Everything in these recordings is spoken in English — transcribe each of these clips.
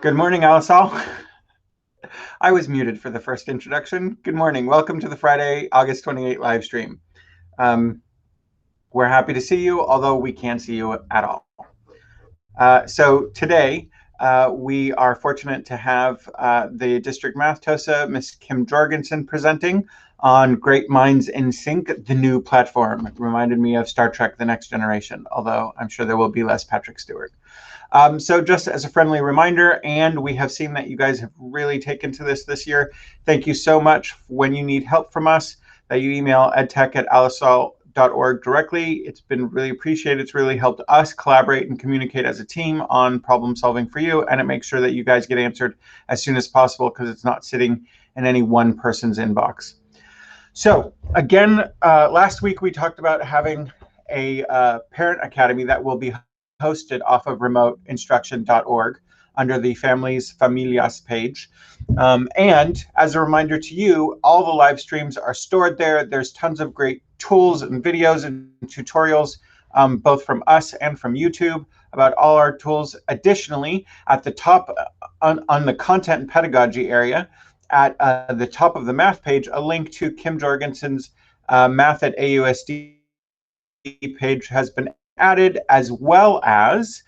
Good morning, Alisal. I was muted for the first introduction. Good morning. Welcome to the Friday, August 28 live stream. We're happy to see you, although we can't see you at all. So today, we are fortunate to have the District Math TOSA, Ms. Kim Jorgensen, presenting on Great Minds in Sync, the new platform. It reminded me of Star Trek: The Next Generation, although I'm sure there will be less Patrick Stewart. So just as a friendly reminder, and we have seen that you guys have really taken to this year, thank you so much. When you need help from us, that you email edtech@alisal.org directly. It's been really appreciated. It's really helped us collaborate and communicate as a team on problem solving for you, and it makes sure that you guys get answered as soon as possible because it's not sitting in any one person's inbox. So again, last week we talked about having a parent academy that will be hosted off of remoteinstruction.org under the Familias page. And as a reminder to you, all the live streams are stored there. There's tons of great tools and videos and tutorials, both from us and from YouTube, about all our tools. Additionally, at the top on the content and pedagogy area, at the top of the math page, a link to Kim Jorgensen's Math at AUSD page has been added, as well as,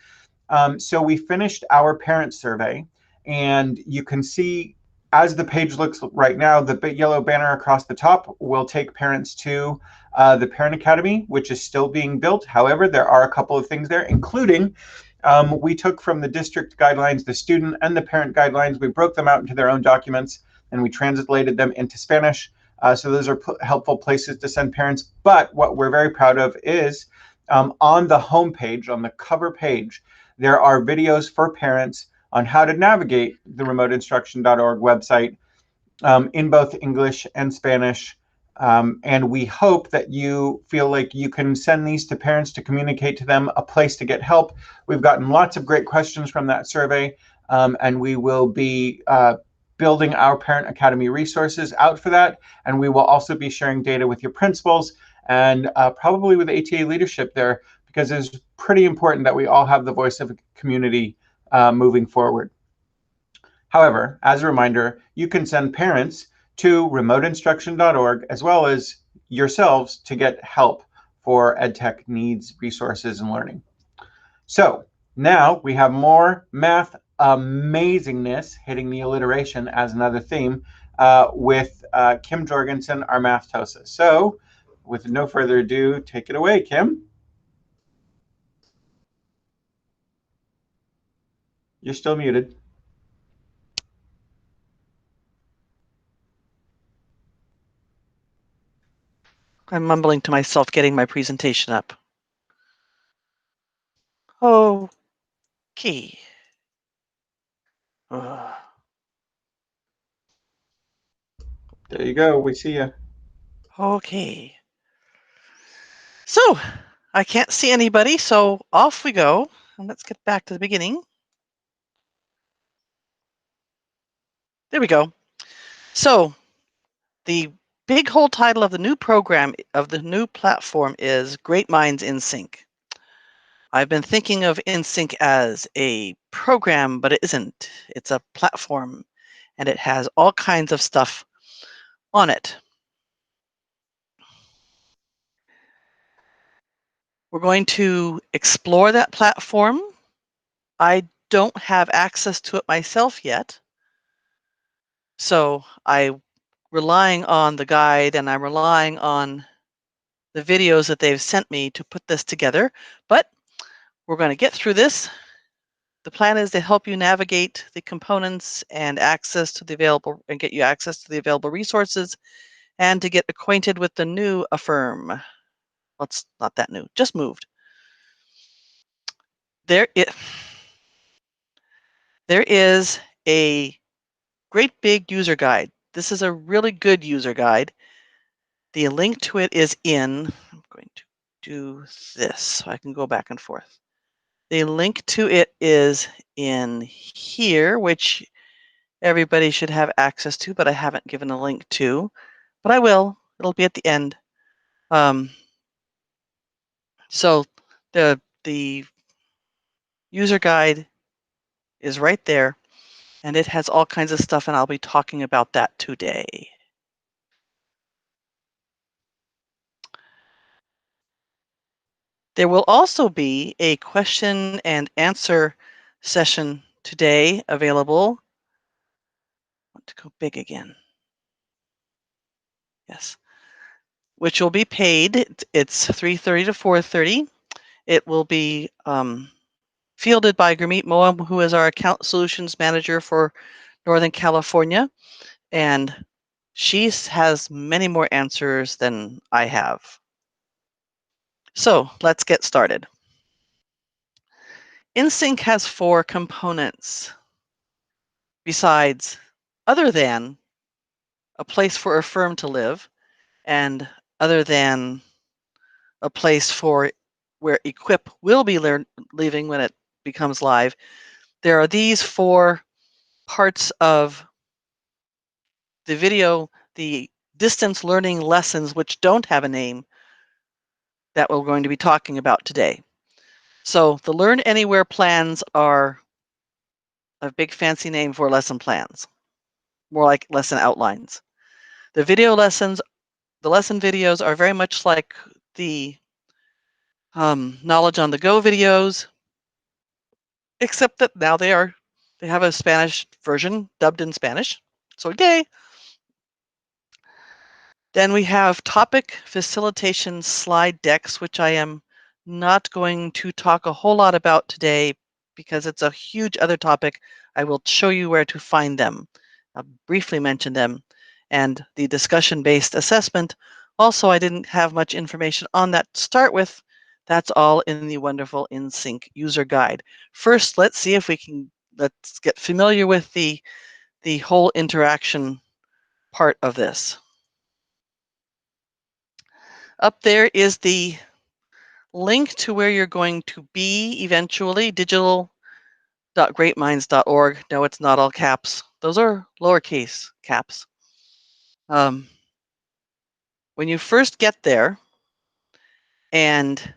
so we finished our parent survey, and you can see as the page looks right now, the big yellow banner across the top will take parents to the Parent Academy, which is still being built. However, there are a couple of things there, including we took from the district guidelines, the student and the parent guidelines, we broke them out into their own documents, and we translated them into Spanish. So those are helpful places to send parents. But what we're very proud of is on the home page, on the cover page, there are videos for parents on how to navigate the remoteinstruction.org website in both English and Spanish. And we hope that you feel like you can send these to parents to communicate to them a place to get help. We've gotten lots of great questions from that survey, and we will be building our Parent Academy resources out for that. And we will also be sharing data with your principals and probably with ATA leadership there, because it's pretty important that we all have the voice of a community moving forward. However, as a reminder, you can send parents to remoteinstruction.org as well as yourselves to get help for EdTech needs, resources, and learning. So now we have more math amazingness hitting the alliteration as another theme with Kim Jorgensen, our math TOSA. So with no further ado, take it away, Kim. You're still muted. I'm mumbling to myself, getting my presentation up. Okay. There you go. We see you. Okay. So I can't see anybody, so off we go. And let's get back to the beginning. There we go. So the big whole title of the new program, of the new platform, is Great Minds in Sync. I've been thinking of InSync as a program, but it isn't. It's a platform, and it has all kinds of stuff on it. We're going to explore that platform. I don't have access to it myself yet, so I'm relying on the guide, and I'm relying on the videos that they've sent me to put this together, but we're going to get through this. The plan is to help you navigate the components and access to the available, and get you access to the available resources, and to get acquainted with the new Affirm. Well, it's not that new, just moved. There is a great big user guide. This is a really good user guide. The link to it is in, I'm going to do this so I can go back and forth. The link to it is in here, which everybody should have access to, but I haven't given a link to, but I will. It'll be at the end. So the user guide is right there. And it has all kinds of stuff, and I'll be talking about that today. There will also be a question and answer session today available. I want to go big again. Yes. Which will be paid. It's 3:30 to 4:30. It will be fielded by Gurmeet Moam, who is our account solutions manager for Northern California. And she has many more answers than I have. So let's get started. InSync has 4 components besides, other than a place for Affirm to live, and other than a place for where Equip will be leaving when it becomes live. There are these 4 parts of the video, the distance learning lessons, which don't have a name, that we're going to be talking about today. So the Learn Anywhere plans are a big fancy name for lesson plans, more like lesson outlines. The video lessons, the lesson videos are very much like the Knowledge on the Go videos, except that now they have a Spanish version dubbed in Spanish. So yay! Then we have topic facilitation slide decks, which I am not going to talk a whole lot about today because it's a huge other topic. I will show you where to find them. I'll briefly mention them. And the discussion-based assessment, also I didn't have much information on that to start with. That's all in the wonderful InSync user guide. First, let's see if we can, let's get familiar with the whole interaction part of this. Up there is the link to where you're going to be eventually, digital.greatminds.org. No, it's not all caps. Those are lowercase caps. When you first get there, and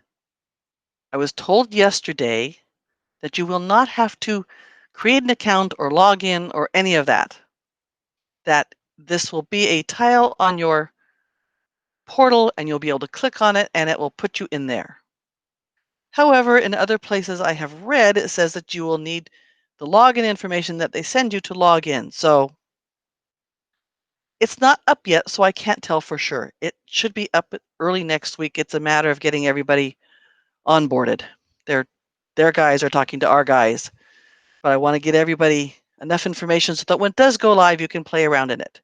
I was told yesterday that you will not have to create an account or log in or any of that, that this will be a tile on your portal and you'll be able to click on it and it will put you in there. However, in other places I have read, it says that you will need the login information that they send you to log in. So it's not up yet, so I can't tell for sure. It should be up early next week. It's a matter of getting everybody onboarded. Their guys are talking to our guys, but I want to get everybody enough information so that when it does go live, you can play around in it.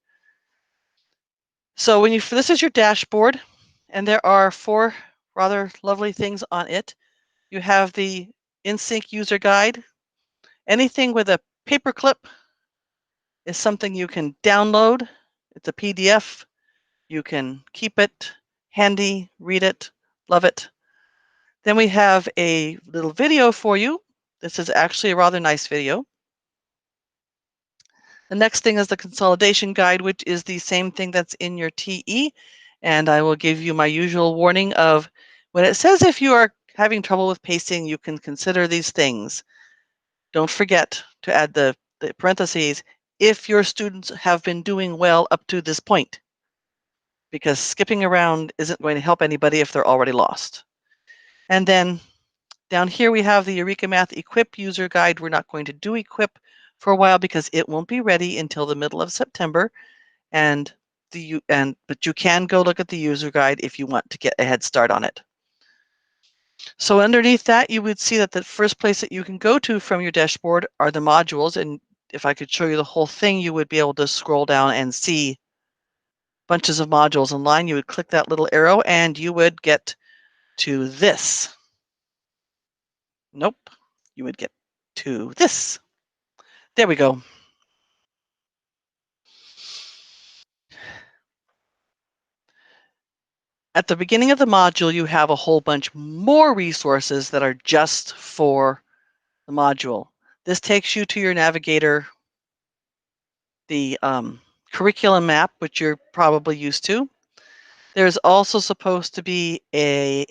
So when this is your dashboard, and there are 4 rather lovely things on it. You have the InSync user guide. Anything with a paperclip is something you can download. It's a PDF. You can keep it handy, read it, love it. Then we have a little video for you. This is actually a rather nice video. The next thing is the consolidation guide, which is the same thing that's in your TE. And I will give you my usual warning of when it says if you are having trouble with pacing, you can consider these things. Don't forget to add the parentheses if your students have been doing well up to this point, because skipping around isn't going to help anybody if they're already lost. And then down here we have the Eureka Math Equip user guide. We're not going to do Equip for a while because it won't be ready until the middle of September. But you can go look at the user guide if you want to get a head start on it. So underneath that, you would see that the first place that you can go to from your dashboard are the modules. And if I could show you the whole thing, you would be able to scroll down and see bunches of modules in line. You would click that little arrow and you would get to this. Nope, you would get to this. There we go. At the beginning of the module, you have a whole bunch more resources that are just for the module. This takes you to your navigator, the curriculum map, which you're probably used to. There's also supposed to be a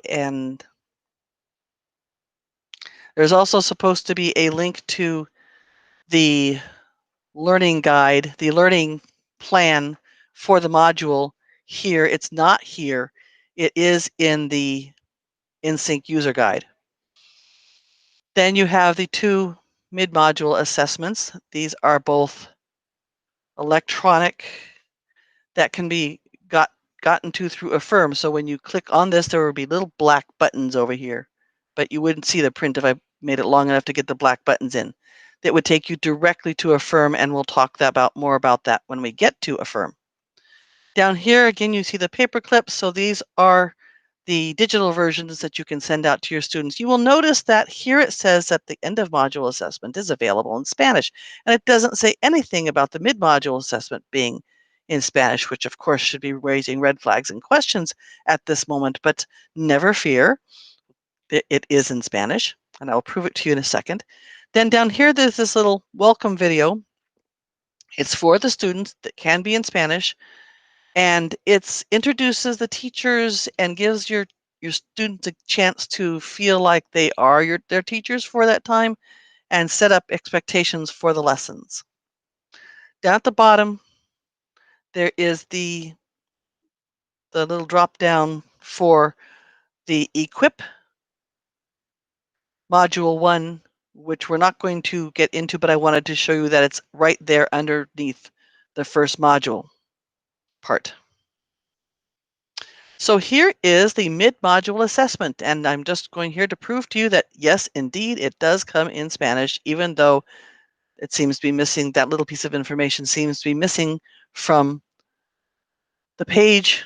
link to the learning guide, the learning plan for the module here. It's not here. It is in the InSync user guide. Then you have the two mid-module assessments. These are both electronic that can be gotten to through Affirm. So when you click on this, there will be little black buttons over here, but you wouldn't see the print if I made it long enough to get the black buttons in. That would take you directly to Affirm, and we'll talk more about that when we get to Affirm. Down here, again, you see the paper clips. So these are the digital versions that you can send out to your students. You will notice that here it says that the end of module assessment is available in Spanish, and it doesn't say anything about the mid-module assessment being in Spanish, which of course should be raising red flags and questions at this moment, but never fear, it is in Spanish, and I'll prove it to you in a second. Then down here, there's this little welcome video. It's for the students that can be in Spanish, and it introduces the teachers and gives your students a chance to feel like they are their teachers for that time and set up expectations for the lessons. Down at the bottom, there is the little drop down for the equip module 1, which we're not going to get into, but I wanted to show you that it's right there underneath the first module part. So here is the mid-module assessment, and I'm just going here to prove to you that yes, indeed, it does come in Spanish, even though it seems to be missing, that little piece of information seems to be missing from the page.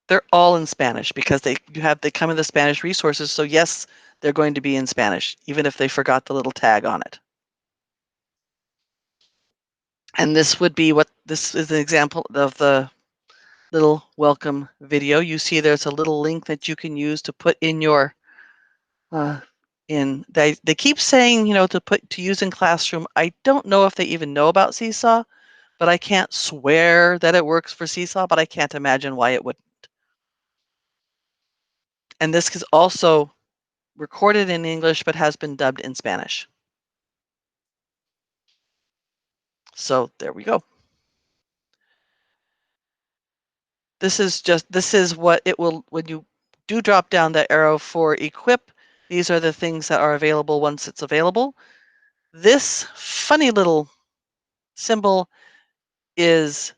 They're all in Spanish because they come in the Spanish resources, so yes, they're going to be in Spanish, even if they forgot the little tag on it. And this is an example of the little welcome video. You see there's a little link that you can use to put in your they keep saying, to use in classroom. I don't know if they even know about Seesaw, but I can't swear that it works for Seesaw, but I can't imagine why it wouldn't. And this is also recorded in English, but has been dubbed in Spanish. So there we go. This is what it will, when you do drop down that arrow for equip, these are the things that are available once it's available. This funny little symbol is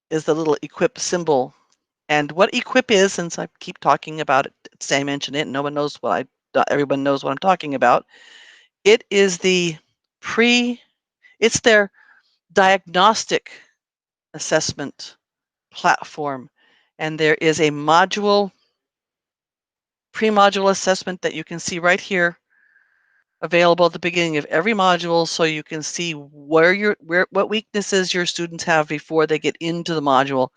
the little equip symbol. And what equip is, since I keep talking about it, say I mention it, no one knows everyone knows what I'm talking about. It is it's their diagnostic assessment platform. And there is a pre-module assessment that you can see right here, available at the beginning of every module, so you can see what weaknesses your students have before they get into the module.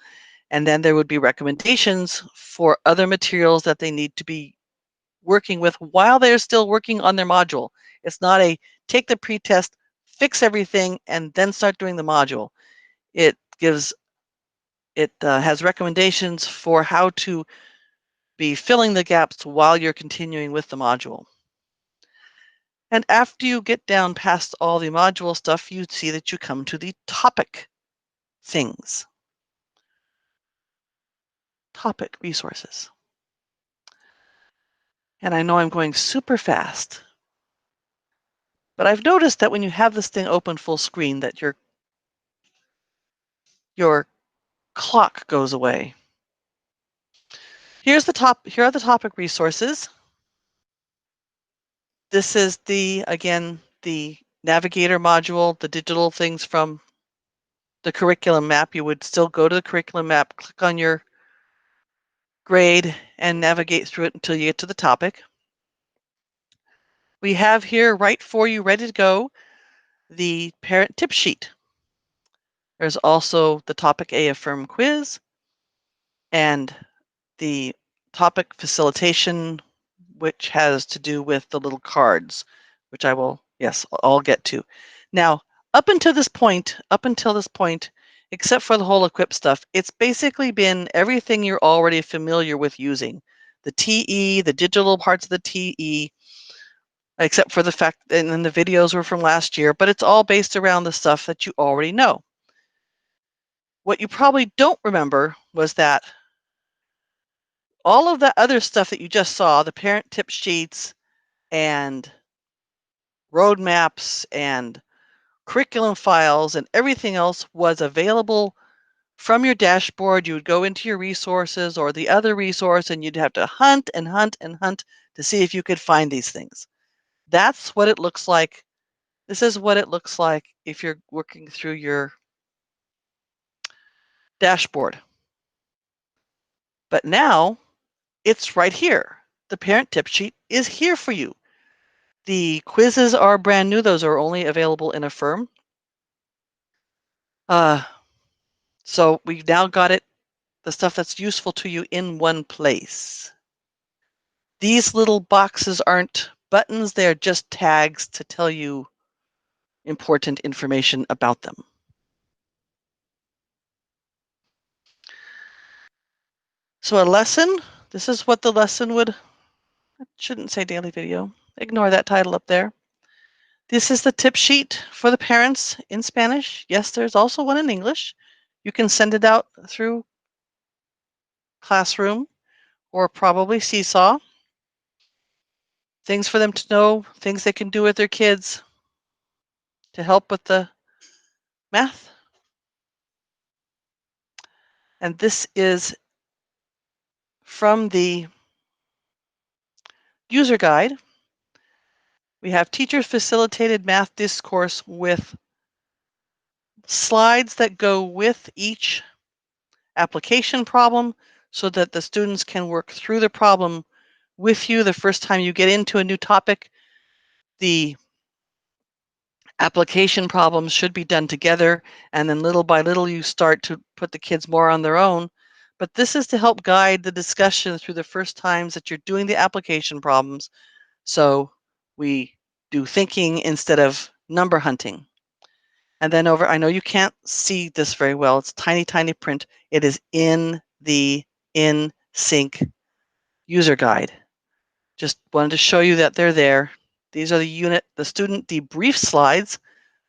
And then there would be recommendations for other materials that they need to be working with while they're still working on their module. It's not a take the pretest, fix everything, and then start doing the module. It has recommendations for how to be filling the gaps while you're continuing with the module. And after you get down past all the module stuff, you see that you come to the topic things. Topic resources. And I know I'm going super fast, but I've noticed that when you have this thing open full screen, that your clock goes away. Here are the topic resources. This is again, the navigator module, the digital things from the curriculum map. You would still go to the curriculum map, click on your grade, and navigate through it until you get to the topic. We have here, right for you, ready to go, the parent tip sheet. There's also the topic A Affirm quiz and the topic facilitation, which has to do with the little cards, which I'll get to. Now, up until this point, except for the whole equip stuff, it's basically been everything you're already familiar with using. The TE, the digital parts of the TE, except for the fact that and then the videos were from last year, but it's all based around the stuff that you already know. What you probably don't remember was that all of that other stuff that you just saw, the parent tip sheets and roadmaps and curriculum files and everything else was available from your dashboard. You would go into your resources or the other resource and you'd have to hunt and hunt and hunt to see if you could find these things. That's what it looks like. This is what it looks like if you're working through your dashboard. But now it's right here. The parent tip sheet is here for you. The quizzes are brand new. Those are only available in Affirm. So we've now got it, the stuff that's useful to you in one place. These little boxes aren't buttons, they're just tags to tell you important information about them. So a lesson, this is what the lesson would, I shouldn't say daily video, ignore that title up there. This is the tip sheet for the parents in Spanish. Yes, there's also one in English. You can send it out through Classroom or probably Seesaw. Things for them to know, things they can do with their kids to help with the math. And this is from the user guide. We have teacher facilitated math discourse with slides that go with each application problem so that the students can work through the problem with you the first time you get into a new topic. The application problems should be done together, and then little by little you start to put the kids more on their own. But this is to help guide the discussion through the first times that you're doing the application problems. So we do thinking instead of number hunting. And then over, I know you can't see this very well. It's tiny, tiny print. It is in the In Sync user guide. Just wanted to show you that they're there. These are the student debrief slides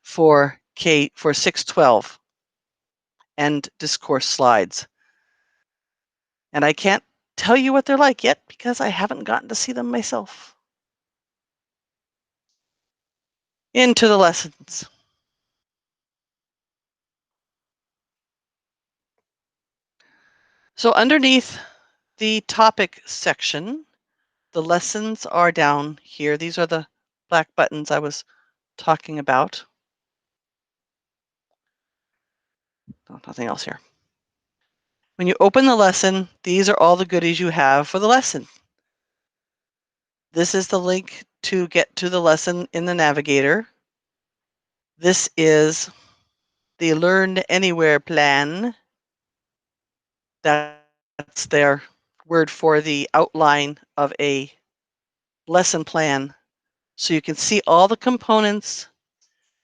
for 612 and discourse slides. And I can't tell you what they're like yet because I haven't gotten to see them myself. Into the lessons. So underneath the topic section, the lessons are down here. These are the black buttons I was talking about. Oh, nothing else here. When you open the lesson, these are all the goodies you have for the lesson. This is the link to get to the lesson in the navigator. This is the Learn Anywhere plan. That's their word for the outline of a lesson plan. So you can see all the components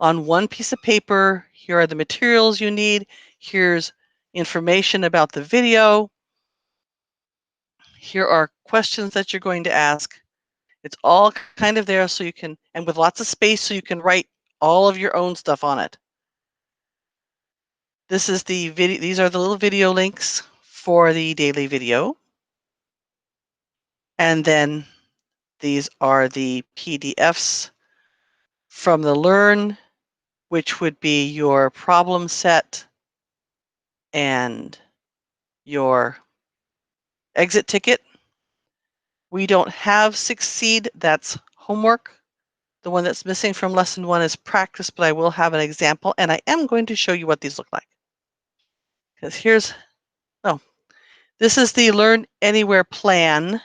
on one piece of paper. Here are the materials you need. Here's information about the video. Here are questions that you're going to ask. It's all kind of there so you can, and with lots of space so you can write all of your own stuff on it. This is the video, these are the little video links for the daily video. And then these are the PDFs from the Learn, which would be your problem set and your exit ticket. We don't have Succeed, that's homework. The one that's missing from lesson 1 is practice, but I will have an example, and I am going to show you what these look like. Because this is the Learn Anywhere plan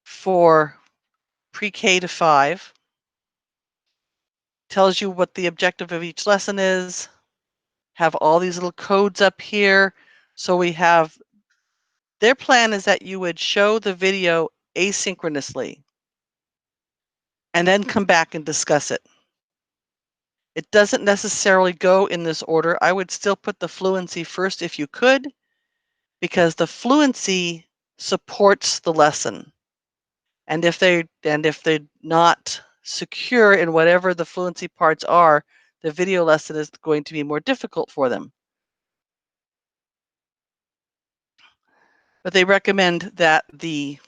for pre-K to 5. Tells you what the objective of each lesson is. Have all these little codes up here. So we have, their plan is that you would show the video asynchronously and then come back and discuss it. It doesn't necessarily go in this order. I would still put the fluency first if you could, because the fluency supports the lesson. And if they're not secure in whatever the fluency parts are, the video lesson is going to be more difficult for them. But they recommend that the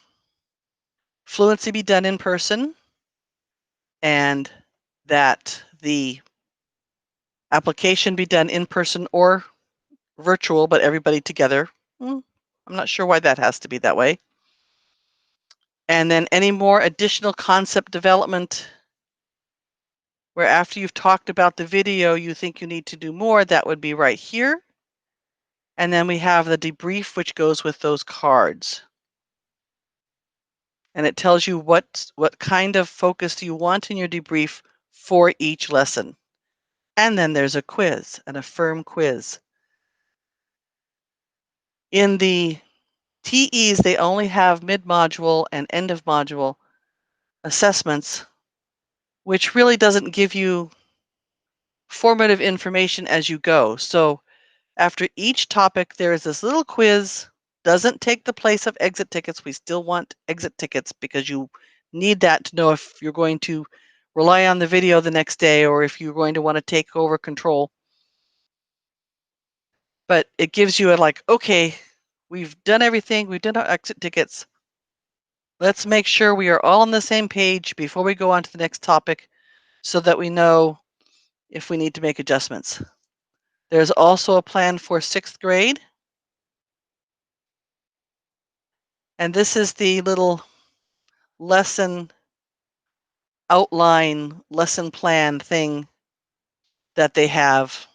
fluency be done in person and that the application be done in person or virtual, but everybody together. I'm not sure why that has to be that way. And then any more additional concept development where after you've talked about the video, you think you need to do more, that would be right here. And then we have the debrief, which goes with those cards. And it tells you what kind of focus do you want in your debrief for each lesson. And then there's a quiz, an Affirm quiz. In the TEs, they only have mid-module and end-of-module assessments, which really doesn't give you formative information as you go. So after each topic, there is this little quiz. Doesn't take the place of exit tickets. We still want exit tickets because you need that to know if you're going to rely on the video the next day or if you're going to want to take over control. But it gives you a like, okay, we've done everything. We've done our exit tickets. Let's make sure we are all on the same page before we go on to the next topic so that we know if we need to make adjustments. There's also a plan for 6th grade. And this is the little lesson outline, lesson plan thing that they have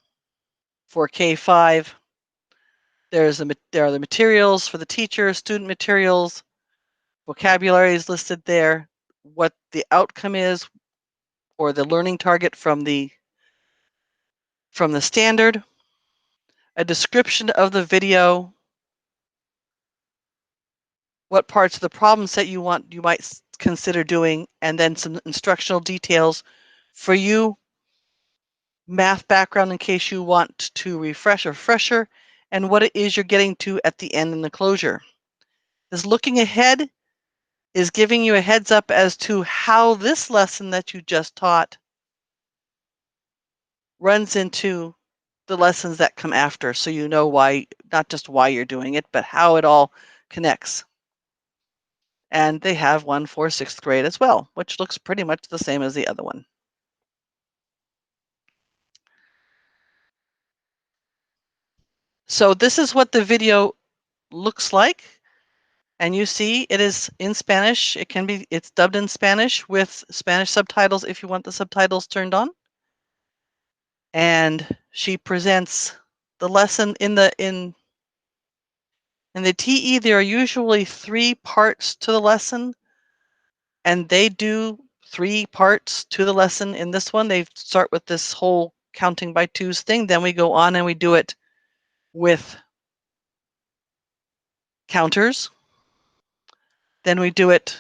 for K5. There are the materials for the teacher, student materials, vocabulary is listed there, what the outcome is or the learning target from the standard, a description of the video, what parts of the problem set you might consider doing, and then some instructional details for you, math background in case you want to refresh or refresher, and what it is you're getting to at the end in the closure. This looking ahead is giving you a heads up as to how this lesson that you just taught runs into the lessons that come after, so you know why, not just why you're doing it, but how it all connects. And they have one for 6th grade as well, which looks pretty much the same as the other one. So this is what the video looks like. And you see it is in Spanish. It's dubbed in Spanish with Spanish subtitles if you want the subtitles turned on. And she presents the lesson in the TE. There are usually 3 parts to the lesson, and they do 3 parts to the lesson. In this one, they start with this whole counting by twos thing. Then we go on and we do it with counters. Then we do it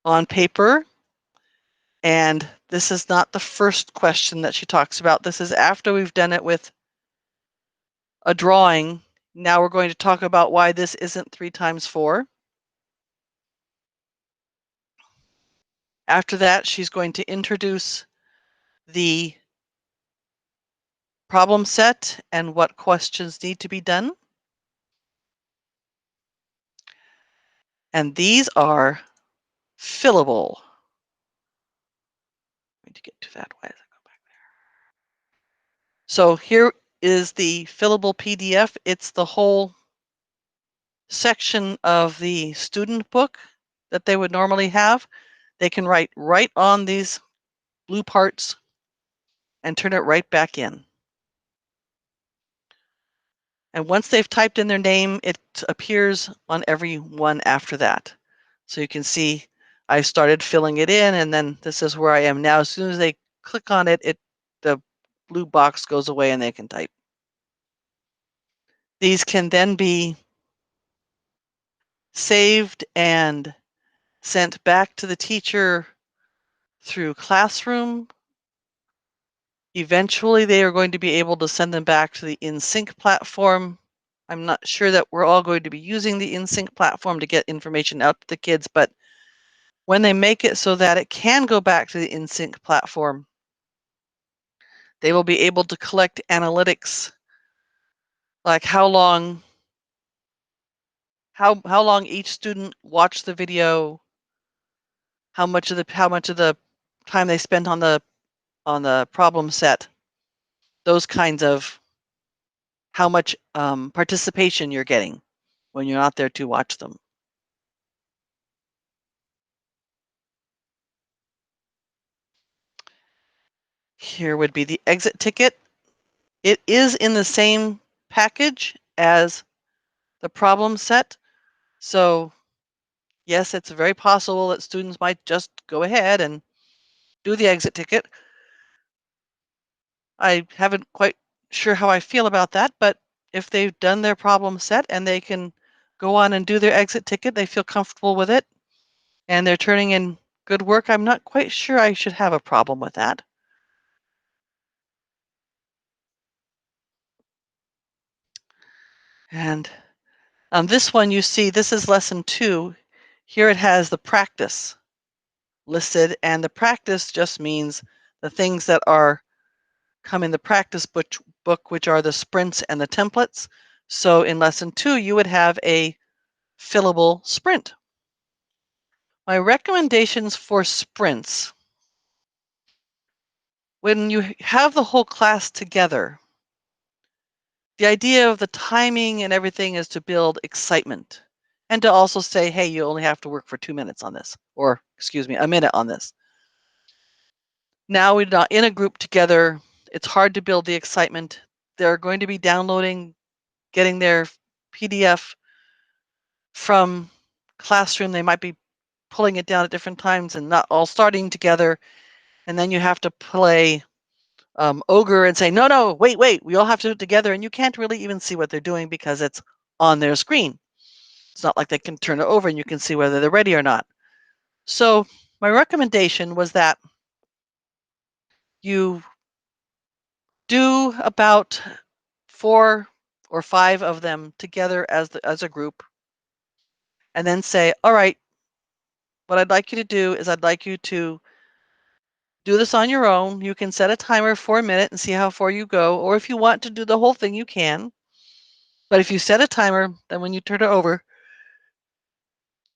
on paper. And this is not the first question that she talks about. This is after we've done it with a drawing. Now we're going to talk about why this isn't 3 times 4. After that, she's going to introduce the problem set and what questions need to be done. And these are fillable. I need to get to that. Why does it go back there? So here is the fillable PDF. It's the whole section of the student book that they would normally have. They can write right on these blue parts and turn it right back in. And once they've typed in their name, it appears on every one after that. So you can see I started filling it in, and then this is where I am now. As soon as they click on it, the blue box goes away and they can type. These can then be saved and sent back to the teacher through Classroom. Eventually, they are going to be able to send them back to the InSync platform. I'm not sure that we're all going to be using the InSync platform to get information out to the kids, but when they make it so that it can go back to the InSync platform, they will be able to collect analytics, like how long each student watched the video, how much of the time they spent on the problem set, those kinds of how much participation you're getting when you're not there to watch them. Here would be the exit ticket. It is in the same package as the problem set. So yes, it's very possible that students might just go ahead and do the exit ticket. I haven't quite sure how I feel about that, but if they've done their problem set and they can go on and do their exit ticket, they feel comfortable with it, and they're turning in good work, I'm not quite sure I should have a problem with that. And this one you see, this is lesson 2. Here it has the practice listed, and the practice just means the things that are come in the practice book, which are the sprints and the templates. So in lesson 2, you would have a fillable sprint. My recommendations for sprints: when you have the whole class together, the idea of the timing and everything is to build excitement and to also say, hey, you only have to work for 2 minutes on this, or excuse me, a minute on this. Now we're not in a group together. It's hard to build the excitement. They're going to be downloading, getting their PDF from Classroom. They might be pulling it down at different times and not all starting together. And then you have to play ogre and say, no, wait, we all have to do it together. And you can't really even see what they're doing because it's on their screen. It's not like they can turn it over and you can see whether they're ready or not. So my recommendation was that you do about 4 or 5 of them together as a group, and then say, all right, what I'd like you to do is I'd like you to do this on your own. You can set a timer for a minute and see how far you go, or if you want to do the whole thing, you can. But if you set a timer, then when you turn it over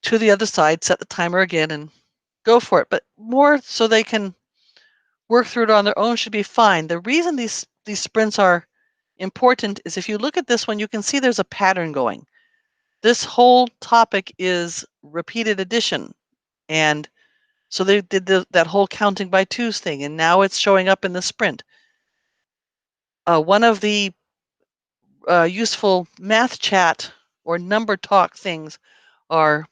to the other side, set the timer again and go for it. But more so they can work through it on their own should be fine. The reason these sprints are important is if you look at this one, you can see there's a pattern going. This whole topic is repeated addition. And so they did that whole counting by twos thing, and now it's showing up in the sprint. One of the useful math chat or number talk things are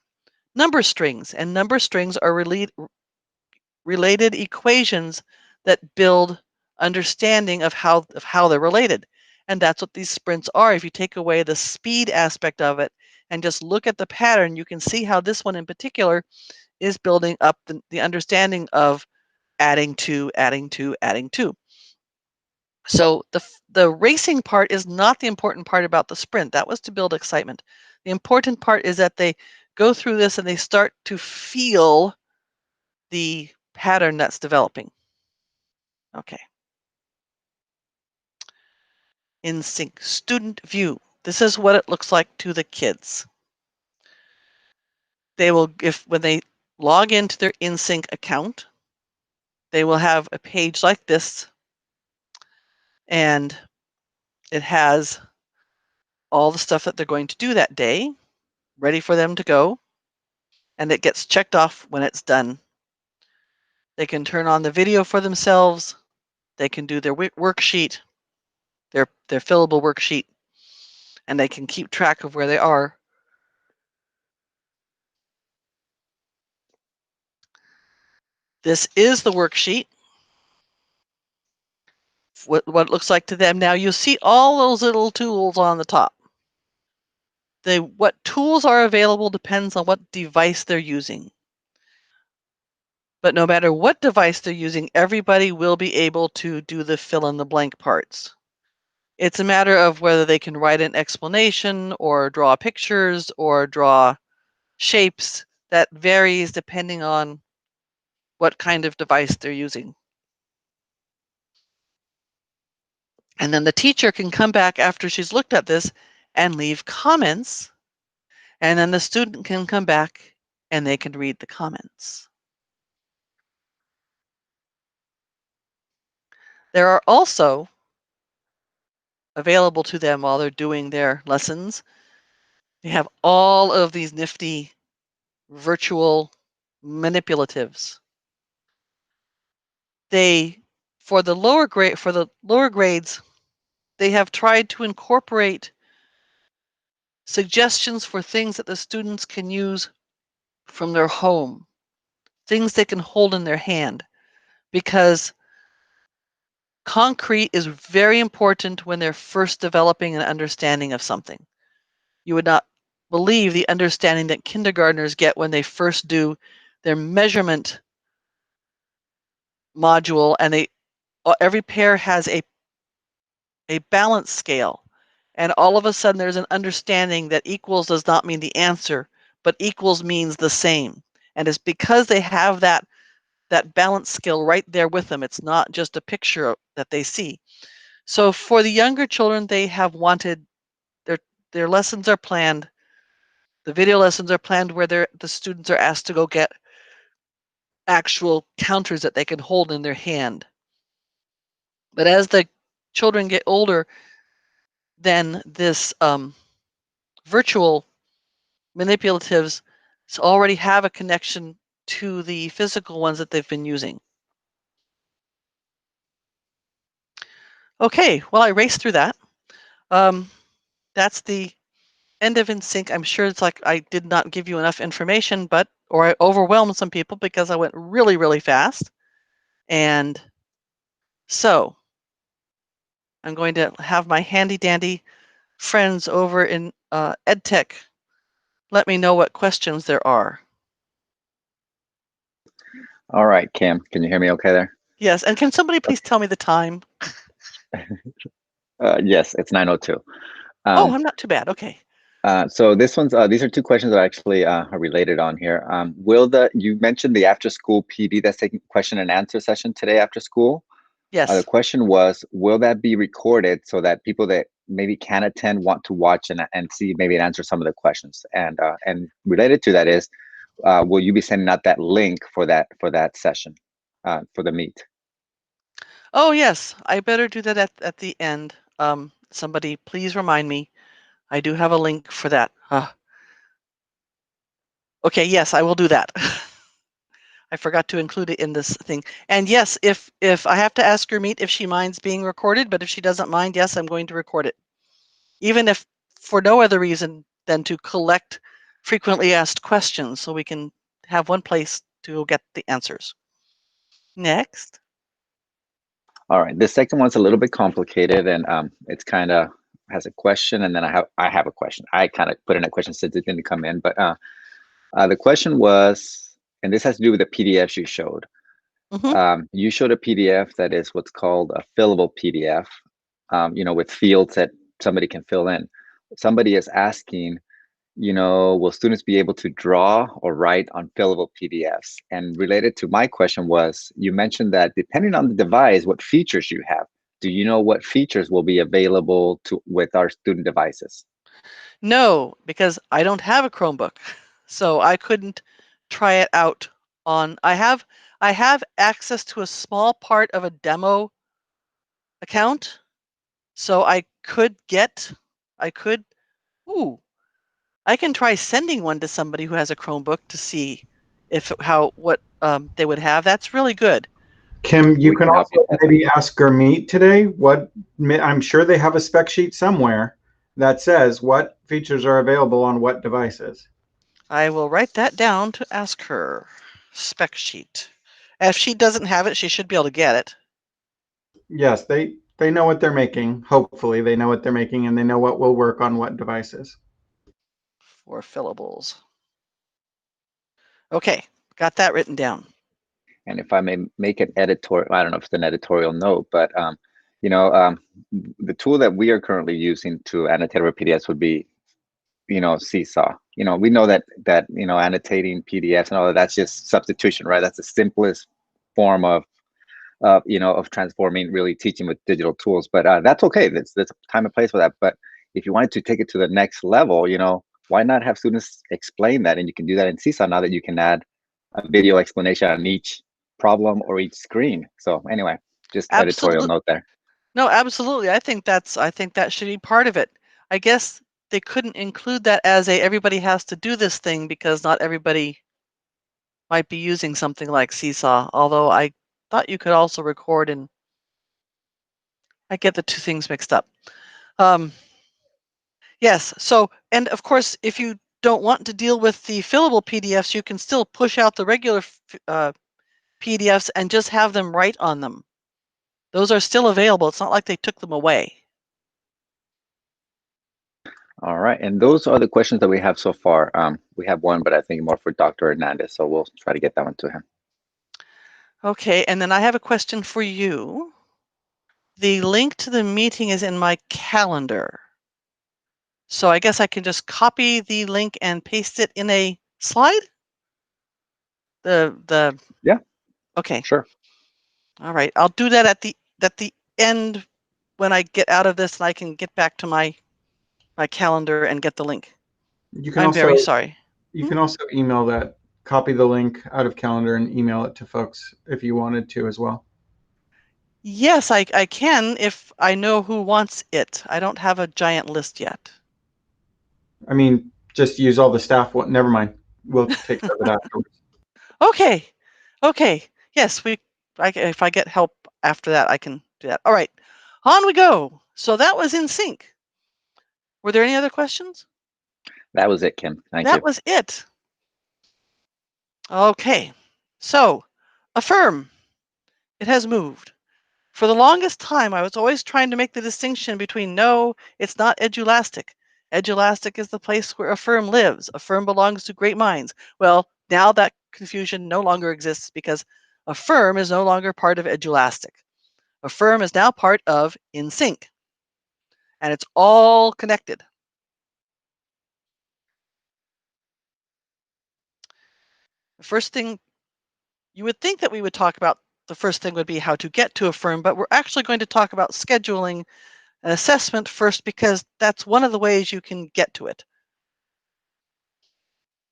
number strings, and number strings are related equations that build understanding of how they're related. And that's what these sprints are. If you take away the speed aspect of it and just look at the pattern, you can see how this one in particular is building up the understanding of adding to, adding to, adding to. So the racing part is not the important part about the sprint. That was to build excitement. The important part is that they go through this and they start to feel the pattern that's developing. Okay. InSync student view. This is what it looks like to the kids. They will, when they log into their InSync account, they will have a page like this, and it has all the stuff that they're going to do that day, ready for them to go, and it gets checked off when it's done. They can turn on the video for themselves. They can do their worksheet, their fillable worksheet, and they can keep track of where they are. This is the worksheet. What it looks like to them. Now you'll see all those little tools on the top. What tools are available depends on what device they're using. But no matter what device they're using, everybody will be able to do the fill in the blank parts. It's a matter of whether they can write an explanation or draw pictures or draw shapes. that varies depending on what kind of device they're using. And then the teacher can come back after she's looked at this and leave comments, and then the student can come back and they can read the comments. There are also available to them while they're doing their lessons. They have all of these nifty virtual manipulatives. For the lower grades, they have tried to incorporate suggestions for things that the students can use from their home, things they can hold in their hand, because concrete is very important when they're first developing an understanding of something. You would not believe the understanding that kindergartners get when they first do their measurement module, and every pair has a balance scale, and all of a sudden there's an understanding that equals does not mean the answer, but equals means the same. And it's because they have that balance skill right there with them. It's not just a picture that they see. So for the younger children, they have wanted their lessons are planned. The video lessons are planned where the students are asked to go get actual counters that they can hold in their hand. But as the children get older, then this virtual manipulatives already have a connection to the physical ones that they've been using. Okay, well, I raced through that. That's the end of InSync. I'm sure it's like I did not give you enough information, or I overwhelmed some people because I went really, really fast. And so I'm going to have my handy dandy friends over in EdTech let me know what questions there are. All right, Kim, can you hear me okay there? Yes, and can somebody please tell me the time? Yes, it's 9:02. Oh, I'm not too bad. Okay. So these are two questions that actually are related on here. You mentioned the after school PD that's taking question and answer session today after school? Yes. The question was, will that be recorded so that people that maybe can attend want to watch and see maybe and answer some of the questions? And related to that is, will you be sending out that link for that session, for the meet? Oh, yes. I better do that at the end. Somebody please remind me. I do have a link for that. Okay, yes, I will do that. I forgot to include it in this thing. And yes, if I have to ask her meet if she minds being recorded, but if she doesn't mind, yes, I'm going to record it. Even if for no other reason than to collect frequently asked questions so we can have one place to get the answers. Next. All right, the second one's a little bit complicated, and it's kind of has a question, and then I have a question. I kind of put in a question since it didn't come in, but the question was, and this has to do with the PDFs you showed. You showed a PDF that is what's called a fillable PDF, with fields that somebody can fill in. Somebody is asking, will students be able to draw or write on fillable PDFs? And related to my question was, you mentioned that depending on the device, what features you have. Do you know what features will be available with our student devices? No, because I don't have a Chromebook, so I couldn't try it out on. I have access to a small part of a demo account, so I can try sending one to somebody who has a Chromebook to see what they would have. That's really good. Kim, you can help also maybe ask Gurmeet today. I'm sure they have a spec sheet somewhere that says what features are available on what devices. I will write that down to ask her. Spec sheet. If she doesn't have it, she should be able to get it. Yes, they know what they're making. Hopefully they know what they're making and they know what will work on what devices. For fillables. Okay, got that written down. And if I may make an editorial, I don't know if it's an editorial note, but the tool that we are currently using to annotate our PDFs would be, Seesaw. we know that annotating PDFs and all of that's just substitution, right? That's the simplest form of transforming really teaching with digital tools. But that's okay. There's a time and place for that. But if you wanted to take it to the next level, why not have students explain that? And you can do that in Seesaw now that you can add a video explanation on each problem or each screen. So anyway, just editorial note there. No, absolutely. I think that should be part of it. I guess they couldn't include that as everybody has to do this thing because not everybody might be using something like Seesaw, although I thought you could also record, and I get the two things mixed up. Yes, so, and of course, if you don't want to deal with the fillable PDFs, you can still push out the regular PDFs and just have them write on them. Those are still available. It's not like they took them away. All right, and those are the questions that we have so far. We have one, but I think more for Dr. Hernandez, so we'll try to get that one to him. Okay, and then I have a question for you. The link to the meeting is in my calendar. So I guess I can just copy the link and paste it in a slide? Yeah. Okay. Sure. All right. I'll do that at the end when I get out of this and I can get back to my calendar and get the link. I'm very sorry. You can also email that, copy the link out of calendar and email it to folks if you wanted to as well. Yes, I can if I know who wants it. I don't have a giant list yet. I mean, just use all the staff. Never mind. We'll take care of it afterwards. Okay. Okay. Yes, if I get help after that, I can do that. All right. On we go. So that was in sync. Were there any other questions? That was it, Kim. Thank you. That was it. Okay. So, Affirm. It has moved. For the longest time, I was always trying to make the distinction between no, it's not Edulastic. Edulastic is the place where Affirm lives. Affirm belongs to great minds. Well, now that confusion no longer exists because Affirm is no longer part of Edulastic. Affirm is now part of InSync. And it's all connected. The first thing you would think that we would talk about, the first thing would be how to get to Affirm, but we're actually going to talk about scheduling an assessment first because that's one of the ways you can get to it.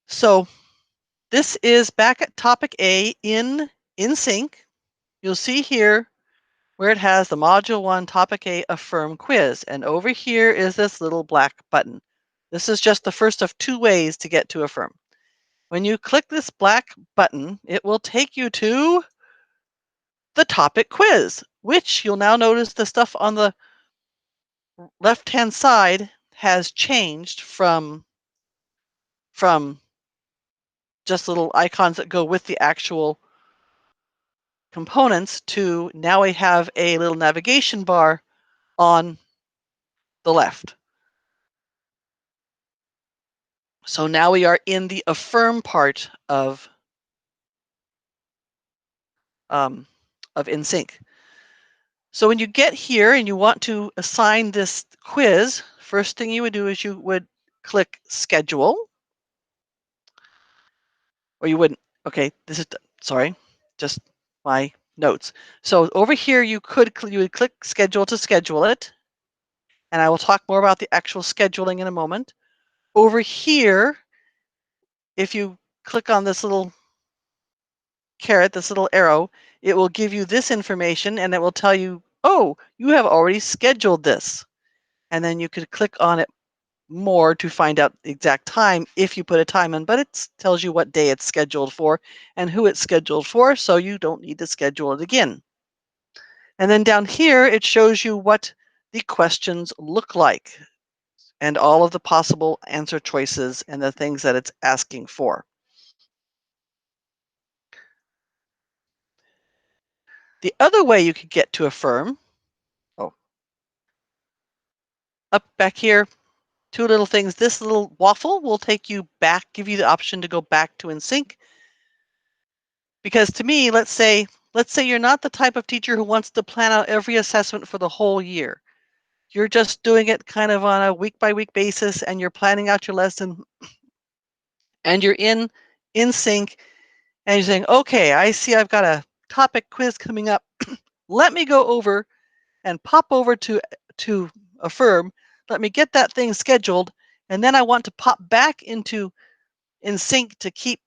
So this is back at topic A in InSync. You'll see here where it has the module 1 topic A Affirm quiz, and over here is this little black button. This is just the first of 2 ways to get to Affirm. When you click this black button, it will take you to the topic quiz, which you'll now notice the stuff on the left-hand side has changed from just little icons that go with the actual components to now we have a little navigation bar on the left. So now we are in the Affirm part of InSync. So when you get here and you want to assign this quiz, first thing you would do is you would click Schedule. Or you wouldn't. Okay, this is, sorry, just my notes. So over here, you would click Schedule to schedule it. And I will talk more about the actual scheduling in a moment. Over here, if you click on this little caret, this little arrow, it will give you this information and it will tell you, oh, you have already scheduled this. And then you could click on it more to find out the exact time if you put a time in, but it tells you what day it's scheduled for and who it's scheduled for, so you don't need to schedule it again. And then down here, it shows you what the questions look like and all of the possible answer choices and the things that it's asking for. The other way you could get to Affirm, up back here, 2 little things. This little waffle will take you back, give you the option to go back to InSync. Because to me, let's say you're not the type of teacher who wants to plan out every assessment for the whole year. You're just doing it kind of on a week-by-week basis, and you're planning out your lesson and you're in sync, and you're saying, okay, I see I've got a topic quiz coming up. Let me go over and pop over to Affirm. Let me get that thing scheduled, and then I want to pop back into in sync to keep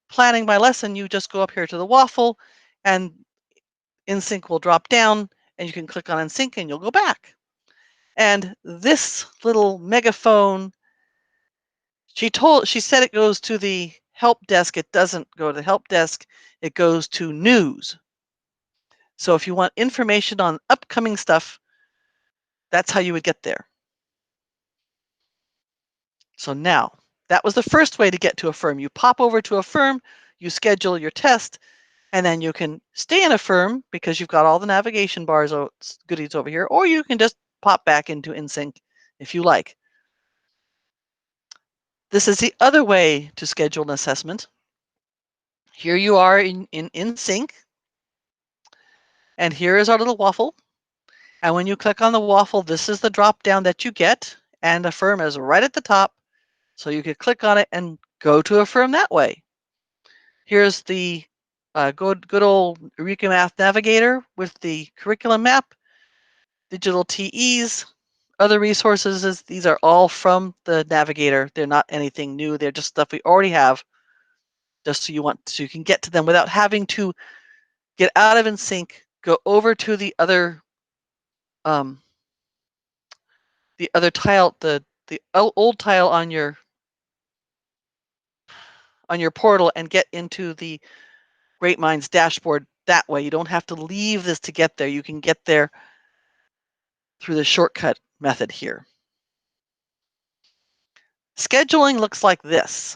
planning my lesson. You just go up here to the waffle, and in sync will drop down, and you can click on in sync, and you'll go back. And this little megaphone, she said it goes to the help desk. It doesn't go to the help desk. It goes to news. So if you want information on upcoming stuff, that's how you would get there. So now, that was the first way to get to Affirm. You pop over to Affirm, you schedule your test, and then you can stay in Affirm because you've got all the navigation bars goodies over here, or you can just pop back into InSync if you like. This is the other way to schedule an assessment. Here you are in InSync, and here is our little waffle. And when you click on the waffle, this is the drop down that you get, and Affirm is right at the top. So you could click on it and go to Affirm that way. Here's the good old Eureka Math Navigator with the curriculum map, digital TEs, other resources. These are all from the Navigator. They're not anything new. They're just stuff we already have, just so you can get to them without having to get out of InSync, go over to the other tile, the old tile on your portal, and get into the Great Minds dashboard that way. You don't have to leave this to get there. You can get there through the shortcut method here. Scheduling looks like this.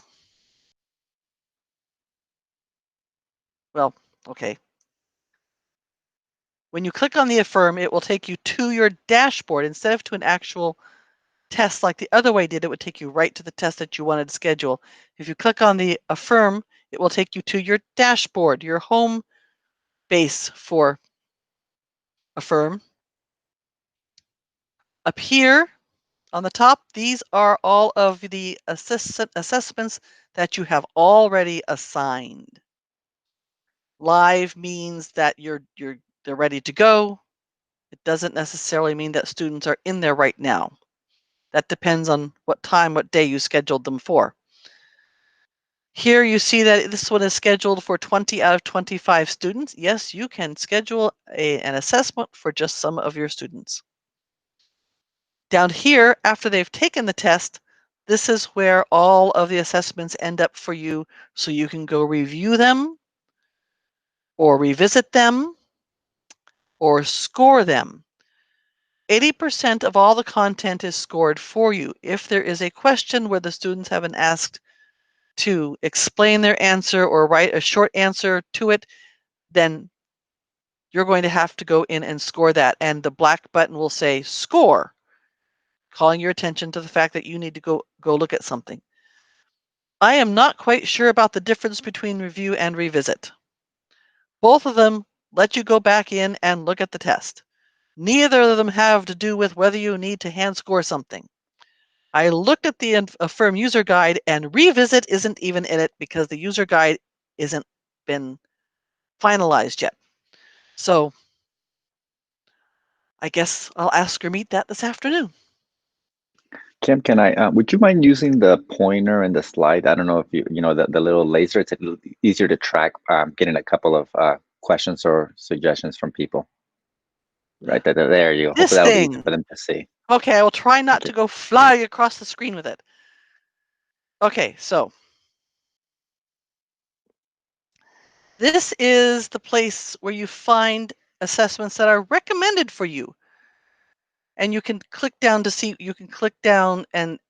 Well, okay. When you click on the Affirm, it will take you to your dashboard instead of to an actual test like the other way did. It would take you right to the test that you wanted to schedule. If you click on the Affirm, it will take you to your dashboard, your home base for Affirm. Up here on the top, these are all of the assessments that you have already assigned. Live means that they're ready to go. It doesn't necessarily mean that students are in there right now. That depends on what time, what day you scheduled them for. Here you see that this one is scheduled for 20 out of 25 students. Yes, you can schedule an assessment for just some of your students. Down here, after they've taken the test, this is where all of the assessments end up for you, so you can go review them, or revisit them, or score them. 80% of all the content is scored for you. If there is a question where the students have been asked to explain their answer or write a short answer to it, then you're going to have to go in and score that. And the black button will say score, calling your attention to the fact that you need to go look at something. I am not quite sure about the difference between review and revisit. Both of them let you go back in and look at the test. Neither of them have to do with whether you need to hand score something. I looked at the Affirm user guide, and revisit isn't even in it because the user guide isn't been finalized yet. So I guess I'll ask Gurmeet that this afternoon. Kim, can I? Would you mind using the pointer in the slide? I don't know if you know the little laser. It's a little easier to track. Getting a couple of questions or suggestions from people. Right there you go. This Hopefully that'll be thing. easy for them to see. Okay, I will try not to go fly across the screen with it. Okay, so this is the place where you find assessments that are recommended for you. And you can click down to see, you can click down and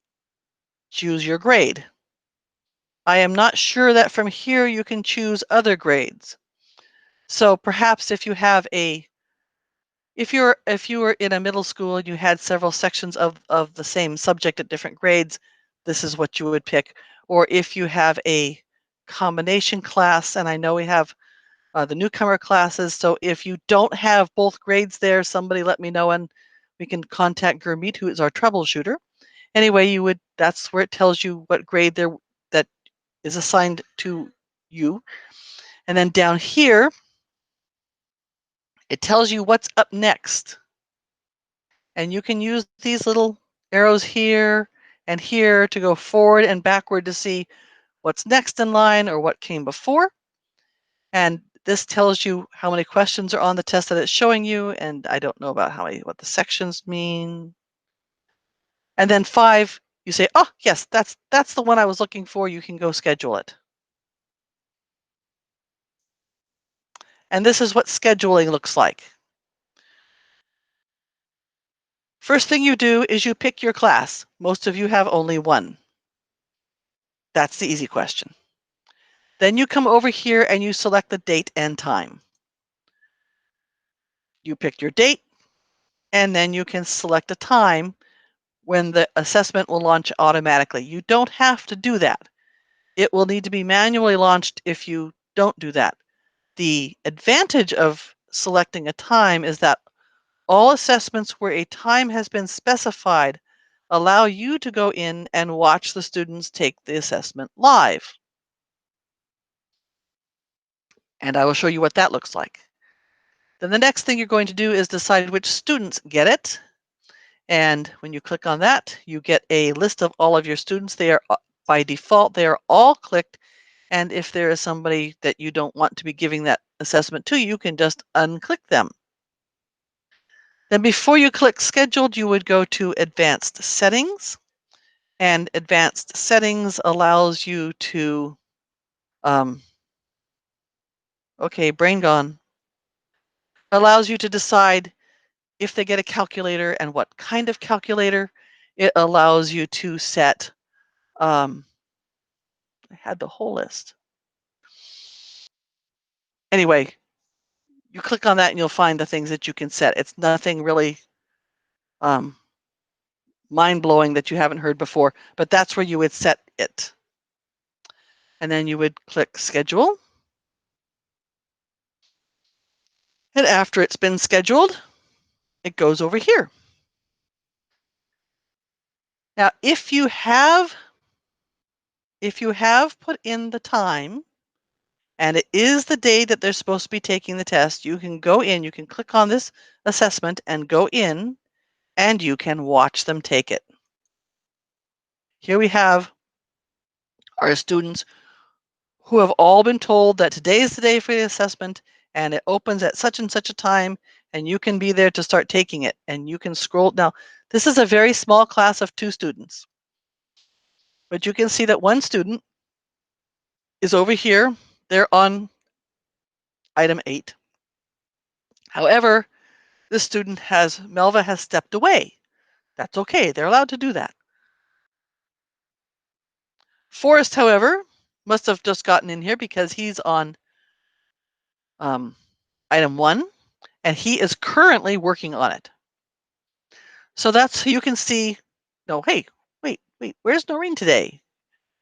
choose your grade. I am not sure that from here you can choose other grades. So perhaps if you have if you were in a middle school and you had several sections of the same subject at different grades, this is what you would pick. Or if you have a combination class, and I know we have the newcomer classes, so if you don't have both grades there, somebody let me know and we can contact Gurmeet, who is our troubleshooter. Anyway, that's where it tells you what grade that is assigned to you. And then down here, it tells you what's up next. And you can use these little arrows here and here to go forward and backward to see what's next in line or what came before. And this tells you how many questions are on the test that it's showing you. And I don't know about what the sections mean. And then 5, you say, oh, yes, that's the one I was looking for. You can go schedule it. And this is what scheduling looks like. First thing you do is you pick your class. Most of you have only one. That's the easy question. Then you come over here and you select the date and time. You pick your date, and then you can select a time when the assessment will launch automatically. You don't have to do that. It will need to be manually launched if you don't do that. The advantage of selecting a time is that all assessments where a time has been specified allow you to go in and watch the students take the assessment live. And I will show you what that looks like. Then the next thing you're going to do is decide which students get it. And when you click on that, you get a list of all of your students. They are, by default, they are all clicked. And if there is somebody that you don't want to be giving that assessment to, you can just unclick them. Then before you click scheduled, you would go to advanced settings. And advanced settings allows you to, okay, brain gone, allows you to decide if they get a calculator and what kind of calculator. It allows you to set, I had the whole list. Anyway, you click on that and you'll find the things that you can set. It's nothing really mind-blowing that you haven't heard before, but that's where you would set it. And then you would click schedule. And after it's been scheduled, it goes over here. Now, if you have put in the time and it is the day that they're supposed to be taking the test, you can go in, you can click on this assessment and go in, and you can watch them take it. Here we have our students who have all been told that today is the day for the assessment and it opens at such and such a time, and you can be there to start taking it, and you can scroll. Now, this is a very small class of 2 students, but you can see that one student is over here. They're on item 8. However, this student Melva has stepped away. That's okay. They're allowed to do that. Forrest, however, must have just gotten in here because he's on item 1, and he is currently working on it. So that's, you can see, no, hey, wait, where's Noreen today?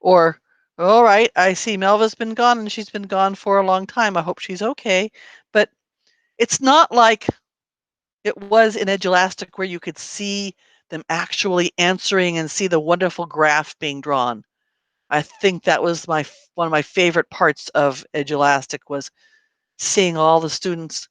Or, all right, I see Melva's been gone and she's been gone for a long time. I hope she's okay. But it's not like it was in Edulastic where you could see them actually answering and see the wonderful graph being drawn. I think that was one of my favorite parts of Edulastic, was seeing all the students'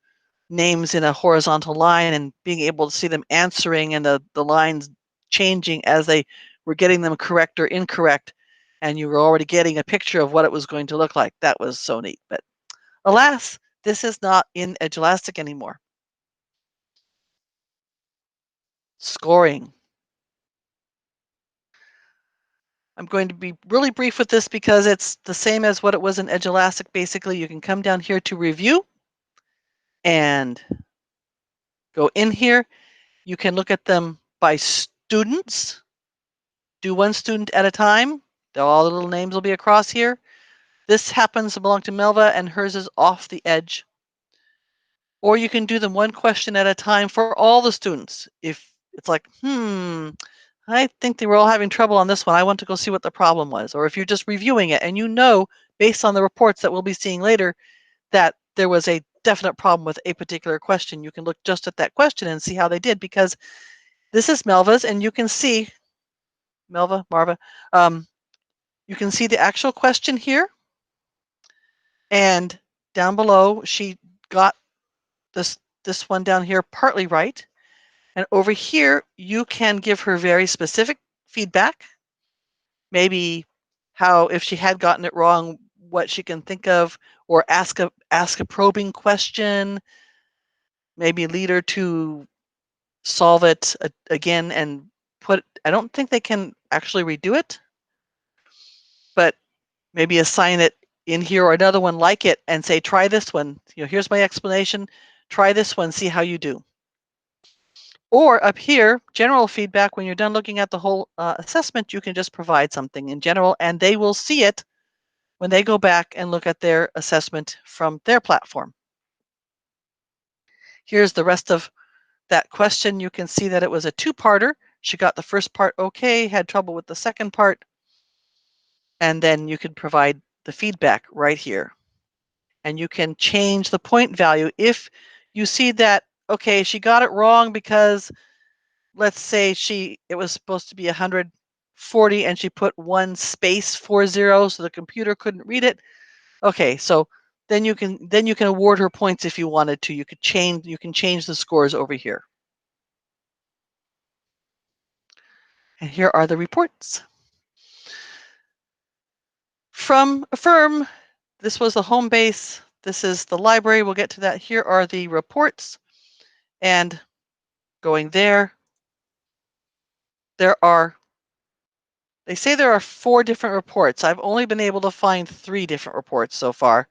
names in a horizontal line and being able to see them answering and the lines changing as they were getting them correct or incorrect, and you were already getting a picture of what it was going to look like. That was so neat. But alas, this is not in Edulastic anymore. Scoring. I'm going to be really brief with this because it's the same as what it was in Edulastic. Basically, you can come down here to review and go in here. You can look at them by students. Do one student at a time. All the little names will be across here. This happens to belong to Melva, and hers is off the edge. Or you can do them one question at a time for all the students. If it's like, I think they were all having trouble on this one, I want to go see what the problem was. Or if you're just reviewing it and you know, based on the reports that we'll be seeing later, that there was a definite problem with a particular question, you can look just at that question and see how they did, because this is Melva's, and you can see, Marva, You can see the actual question here. And down below, she got this one down here partly right. And over here, you can give her very specific feedback. Maybe how, if she had gotten it wrong, what she can think of, or ask a probing question. Maybe lead her to solve it again and put. I don't think they can actually redo it, but maybe assign it in here or another one like it and say, try this one. Here's my explanation. Try this one, see how you do. Or up here, general feedback, when you're done looking at the whole assessment, you can just provide something in general and they will see it when they go back and look at their assessment from their platform. Here's the rest of that question. You can see that it was a two-parter. She got the first part okay, had trouble with the second part, and then you can provide the feedback right here. And you can change the point value if you see that, okay, she got it wrong because, let's say it was supposed to be 140 and she put 1 space 40 so the computer couldn't read it. Okay, so then you can award her points if you wanted to. You can change the scores over here. And here are the reports. From Affirm, this was the home base. This is the library. We'll get to that. Here are the reports. And going there, they say there are 4 different reports. I've only been able to find 3 different reports so far.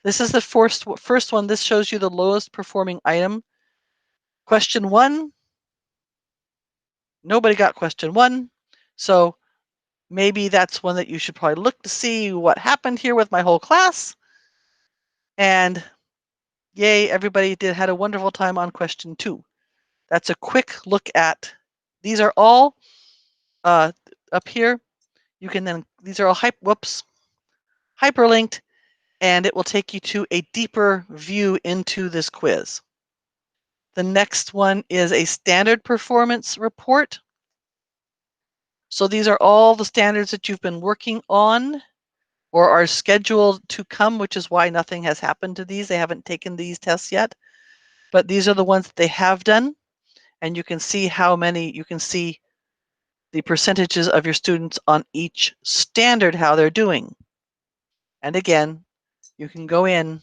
This is the first one. This shows you the lowest performing item. Question 1, nobody got question 1. So maybe that's one that you should probably look to see what happened here with my whole class. And yay, everybody had a wonderful time on question 2. That's a quick look at, these are all up here. You can then, these are all hyperlinked, and it will take you to a deeper view into this quiz. The next one is a standard performance report. So these are all the standards that you've been working on or are scheduled to come, which is why nothing has happened to these. They haven't taken these tests yet, but these are the ones that they have done. And you can see how many, you can see the percentages of your students on each standard, how they're doing. And again, you can go in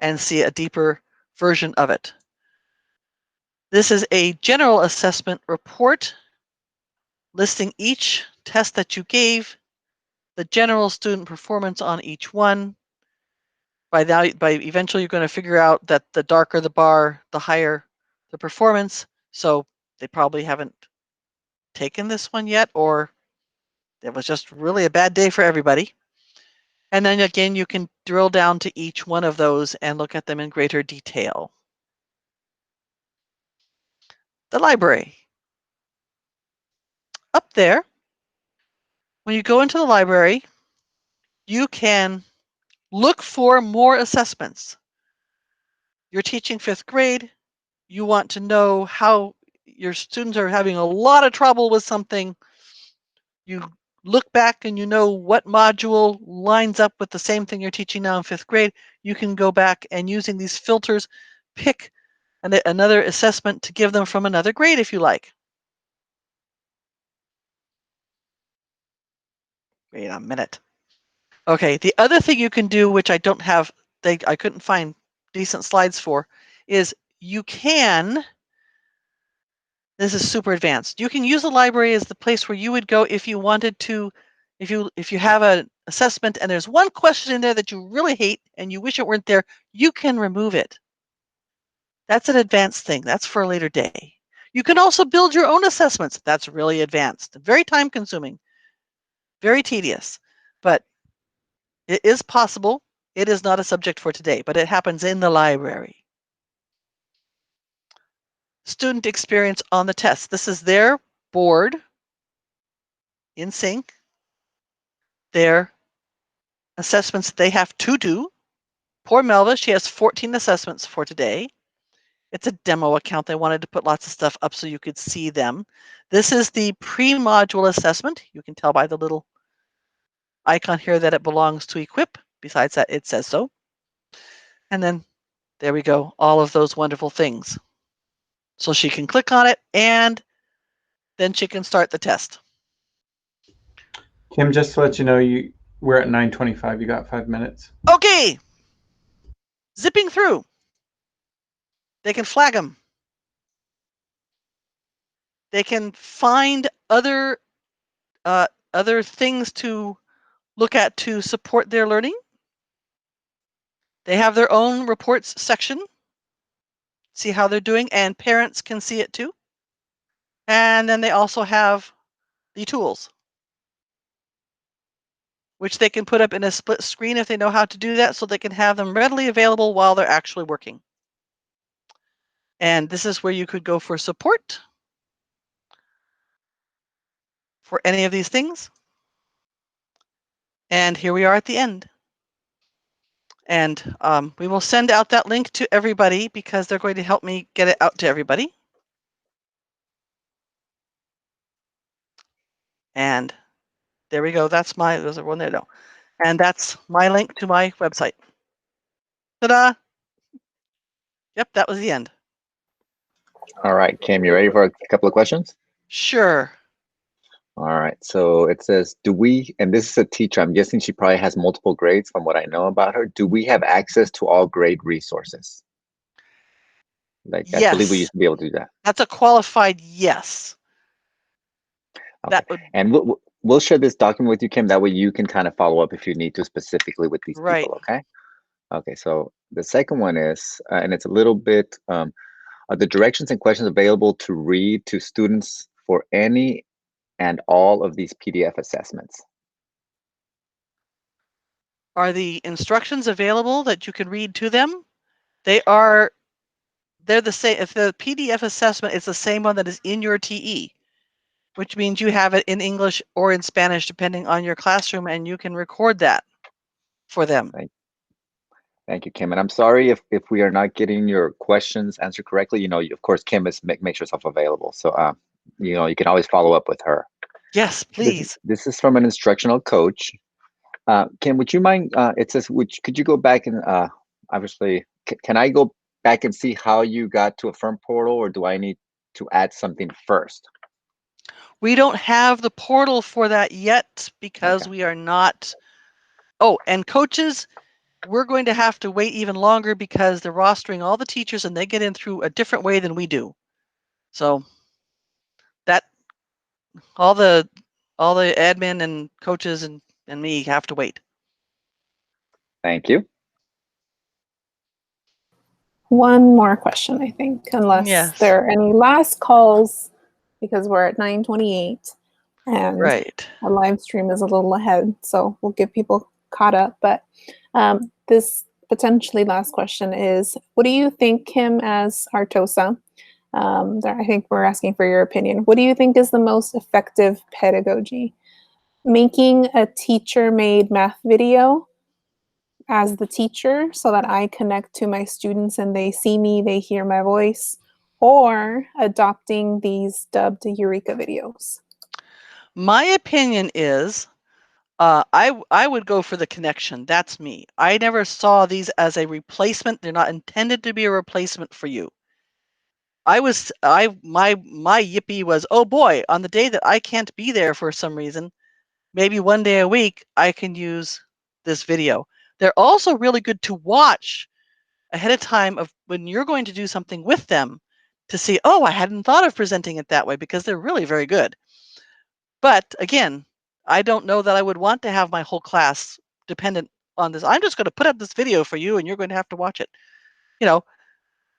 and see a deeper version of it. This is a general assessment report listing each test that you gave, the general student performance on each one. By eventually you're going to figure out that the darker the bar, the higher the performance. So they probably haven't taken this one yet, or it was just really a bad day for everybody. And then again, you can drill down to each one of those and look at them in greater detail. The library. Up there, when you go into the library, you can look for more assessments. You're teaching 5th grade. You want to know how your students are having a lot of trouble with something. You look back and you know what module lines up with the same thing you're teaching now in 5th grade. You can go back and using these filters, pick another assessment to give them from another grade if you like. Wait a minute. Okay, the other thing you can do, which I don't have, I couldn't find decent slides for, is you can, this is super advanced, you can use the library as the place where you would go if you wanted to, if you have an assessment and there's one question in there that you really hate and you wish it weren't there, you can remove it. That's an advanced thing. That's for a later day. You can also build your own assessments. That's really advanced, very time consuming, very tedious, but it is possible. It is not a subject for today, but it happens in the library. Student experience on the test. This is their board in sync, their assessments they have to do. Poor Melva, she has 14 assessments for today. It's a demo account. They wanted to put lots of stuff up so you could see them. This is the pre-module assessment. You can tell by the little icon here that it belongs to equip. Besides that, it says so. And then there we go, all of those wonderful things. So she can click on it and then she can start the test. Kim, just to let you know, we're at 9:25. You got 5 minutes. Okay. Zipping through. They can flag them. They can find other things to look at to support their learning. They have their own reports section. See how they're doing, and parents can see it too. And then they also have the tools, which they can put up in a split screen if they know how to do that, so they can have them readily available while they're actually working. And this is where you could go for support for any of these things. And here we are at the end. And we will send out that link to everybody because they're going to help me get it out to everybody. And there we go. That's my, there's one there, no. And that's my link to my website. Ta-da! Yep, that was the end. All right, Kim, you ready for a couple of questions? Sure. All right, so it says, do we, and this is a teacher, I'm guessing she probably has multiple grades from what I know about her. Do we have access to all grade resources? Like, Yes. I believe we used to be able to do that. That's a qualified yes. Okay. That would, and we'll share this document with you, Kim. That way you can kind of follow up if you need to specifically with these right. people, okay? Okay, so the second one is, and it's a little bit, are the directions and questions available to read to students for any and all of these PDF assessments? Are the instructions available that you can read to them? They're the same. If the PDF assessment is the same one that is in your TE, which means you have it in English or in Spanish, depending on your classroom, and you can record that for them. Thank you, Kim. And I'm sorry if we are not getting your questions answered correctly. You know, of course, Kim is makes herself available. So, you know, you can always follow up with her. Yes, please. This is from an instructional coach. Kim, would you mind, it says, could you go back and obviously, can I go back and see how you got to Affirm portal, or do I need to add something first? We don't have the portal for that yet because we are not. Oh, and coaches, we're going to have to wait even longer because they're rostering all the teachers and they get in through a different way than we do. So that all the admin and coaches and me have to wait. Thank you. One more question, I think, unless there are any last calls, because we're at 9:28 and our live stream is a little ahead, so we'll get people caught up. But this potentially last question is, what do you think, Kim, as our TOSA? I think we're asking for your opinion. What do you think is the most effective pedagogy? Making a teacher-made math video as the teacher so that I connect to my students and they see me, they hear my voice, or adopting these dubbed Eureka videos? My opinion is I would go for the connection. That's me. I never saw these as a replacement. They're not intended to be a replacement for you. My yippee was, oh boy, on the day that I can't be there for some reason, maybe one day a week, I can use this video. They're also really good to watch ahead of time of when you're going to do something with them to see, oh, I hadn't thought of presenting it that way, because they're really very good. But again, I don't know that I would want to have my whole class dependent on this. I'm just going to put up this video for you and you're going to have to watch it, you know.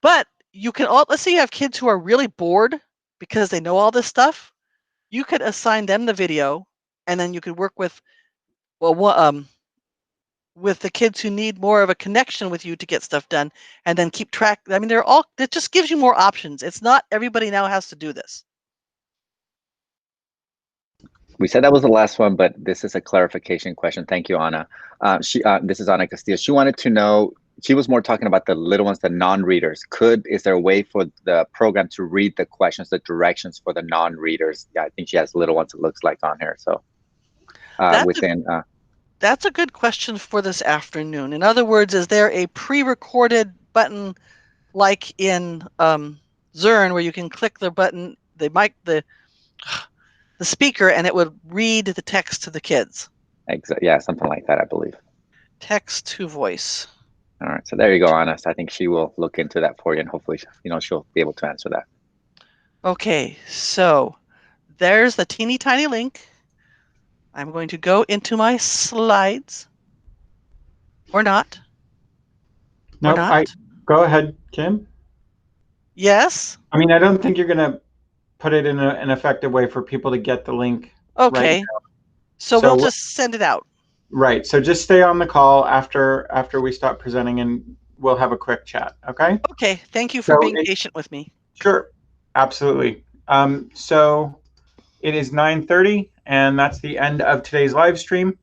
But you can let's say you have kids who are really bored because they know all this stuff. You could assign them the video, and then you could work with, with the kids who need more of a connection with you to get stuff done, and then keep track. I mean, it just gives you more options. It's not everybody now has to do this. We said that was the last one, but this is a clarification question. Thank you, Anna. This is Anna Castillo. She wanted to know, she was more talking about the little ones, the non-readers. Is there a way for the program to read the questions, the directions for the non-readers? Yeah, I think she has little ones, it looks like, on here. So That's a good question for this afternoon. In other words, is there a pre-recorded button like in Zern where you can click the button, the speaker, and it would read the text to the kids? Exactly. Yeah, something like that, I believe. Text to voice. All right, so there you go, Honest. I think she will look into that for you, and hopefully, she'll be able to answer that. Okay, so there's the teeny tiny link. I'm going to go into my slides. Or not. No, go ahead, Kim. Yes? I mean, I don't think you're going to put it in an effective way for people to get the link. Okay. Right now. So we'll just send it out. Right. So just stay on the call after we stop presenting, and we'll have a quick chat. Okay? Okay. Thank you for being patient with me. Sure. Absolutely. So it is 9:30, and that's the end of today's live stream.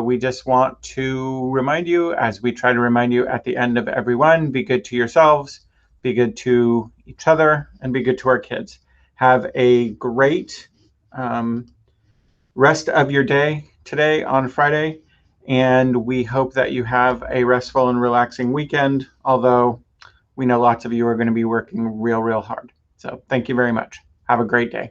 We just want to remind you, as we try to remind you at the end of every one, be good to yourselves, be good to each other, and be good to our kids. Have a great rest of your day today on Friday, and we hope that you have a restful and relaxing weekend, although we know lots of you are going to be working real hard. So thank you very much. Have a great day.